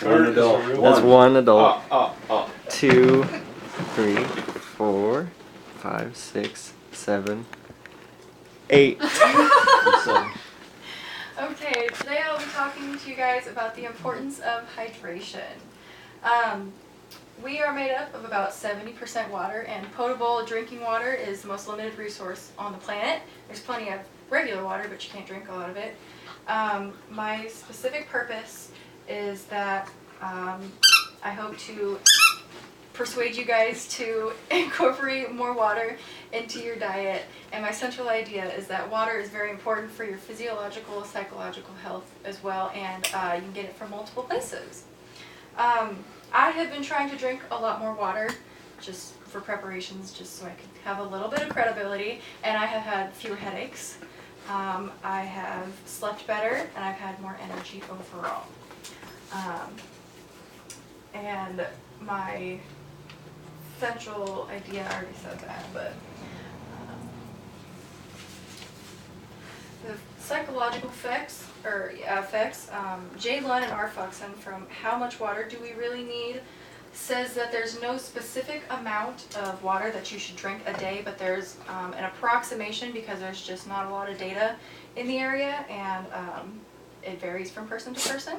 One adult. That's one adult. 2, 3, 4, 5, 6, 7, 8. Okay, today I'll be talking to you guys about the importance of hydration. We are made up of about 70% water, and potable drinking water is the most limited resource on the planet. There's plenty of regular water, but you can't drink a lot of it. My specific purpose is that I hope to persuade you guys to incorporate more water into your diet. And my central idea is that water is very important for your physiological, psychological health as well, and you can get it from multiple places. I have been trying to drink a lot more water just for preparations, just so I could have a little bit of credibility, and I have had fewer headaches. I have slept better, and I've had more energy overall. And my central idea, I already said that, but the psychological effects, J. Lund and R. Fuxen from How Much Water Do We Really Need says that there's no specific amount of water that you should drink a day, but there's an approximation because there's just not a lot of data in the area, and it varies from person to person.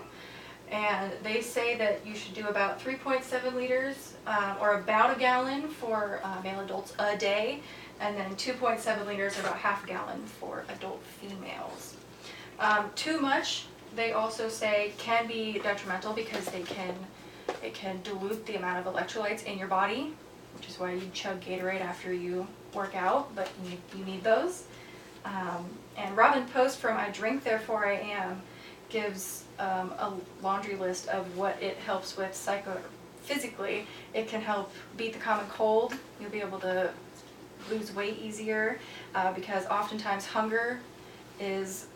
And they say that you should do about 3.7 liters or about a gallon for male adults a day, and then 2.7 liters or about half a gallon for adult females. Too much, they also say, can be detrimental because it can dilute the amount of electrolytes in your body, which is why you chug Gatorade after you work out, but you need those. And Robin Post from I Drink Therefore I Am gives a laundry list of what it helps with physically. It can help beat the common cold. You'll be able to lose weight easier because oftentimes hunger is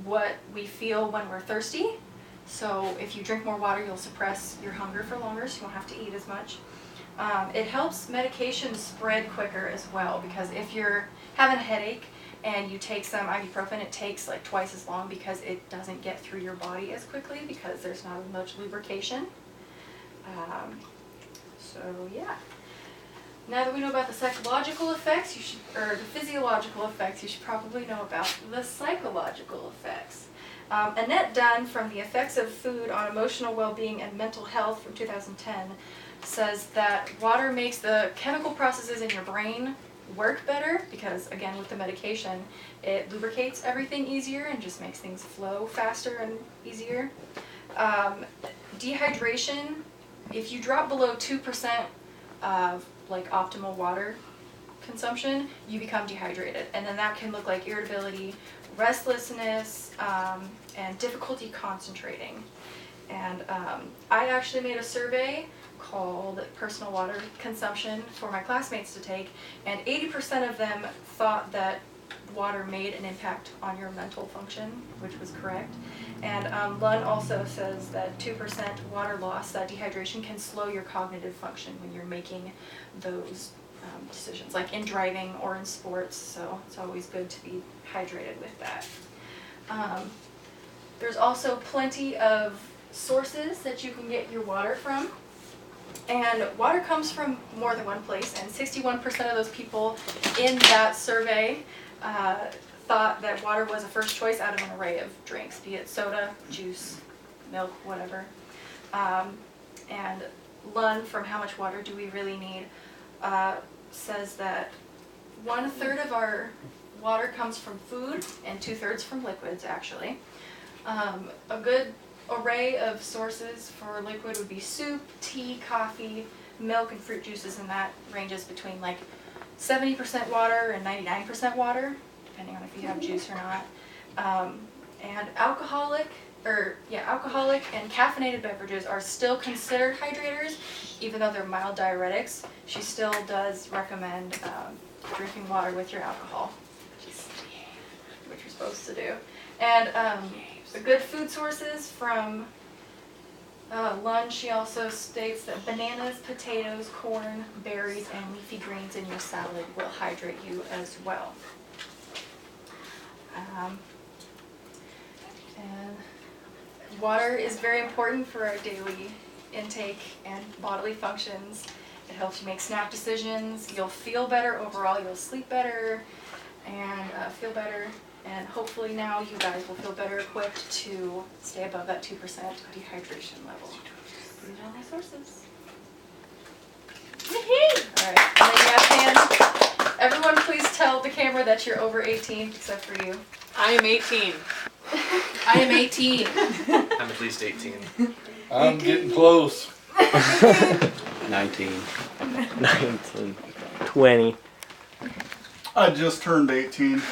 what we feel when we're thirsty. So if you drink more water, you'll suppress your hunger for longer, so you won't have to eat as much. It helps medication spread quicker as well, because if you're having a headache and you take some ibuprofen, it takes like twice as long because it doesn't get through your body as quickly because there's not as much lubrication. So yeah. Now that we know about the psychological effects, or the physiological effects, you should probably know about the psychological effects. Annette Dunn from The Effects of Food on Emotional Well-Being and Mental Health from 2010 says that water makes the chemical processes in your brain work better because, again, with the medication, it lubricates everything easier and just makes things flow faster and easier. Dehydration, if you drop below 2% of like optimal water consumption, you become dehydrated, and then that can look like irritability, restlessness, and difficulty concentrating. And I actually made a survey called Personal Water Consumption for my classmates to take, and 80% of them thought that water made an impact on your mental function, which was correct. And Lund also says that 2% water loss, that dehydration, can slow your cognitive function when you're making those decisions, like in driving or in sports, so it's always good to be hydrated with that. There's also plenty of sources that you can get your water from, and water comes from more than one place, and 61% of those people in that survey thought that water was a first choice out of an array of drinks, be it soda, juice, milk, whatever. And Lund from How Much Water Do We Really Need says that 1/3 of our water comes from food and 2/3 from liquids, actually. A good array of sources for liquid would be soup, tea, coffee, milk, and fruit juices, and that ranges between like 70% water and 99% water, depending on if you have juice or not. And alcoholic and caffeinated beverages are still considered hydrators, even though they're mild diuretics. She still does recommend drinking water with your alcohol, which is what you're supposed to do. And the good food sources from Lund, she also states that bananas, potatoes, corn, berries, and leafy greens in your salad will hydrate you as well. And Water is very important for our daily intake and bodily functions. It helps you make snap decisions. You'll feel better overall. You'll sleep better and feel better. And hopefully now you guys will feel better equipped to stay above that 2% dehydration level. These are all my sources. Alright, and then you have hands. Everyone please tell the camera that you're over 18, except for you. I am 18. I am 18. I'm at least 18. I'm getting close. 19. 19. 20. I just turned 18.